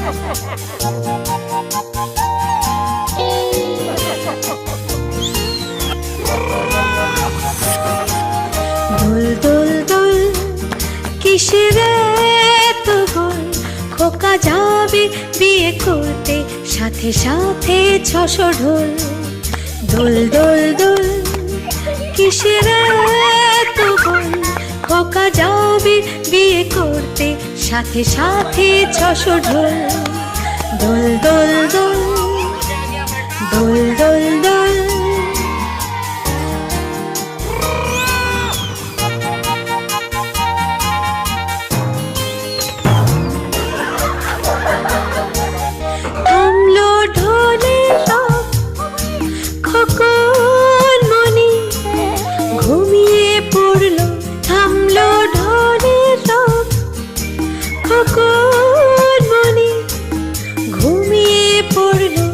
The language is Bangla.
দোল দোল দোল কিসের এত গোল, খোকা যাবে বিয়ে করতে, সাথে সাথে 600 ঢোল। দোল দোল দোল কিসের এত গোল, খোকা যাবে বিয়ে করতে, সাথে সাথে 600 ঢোল। দোল দোল দোল দোল দোল দোল। থামলো ঢোলের রব, খোকন মনি ঘুমিয়ে পড়লো। থামলো ঢোলের রব, খোকন মনি ঘুমিয়ে পড়লো।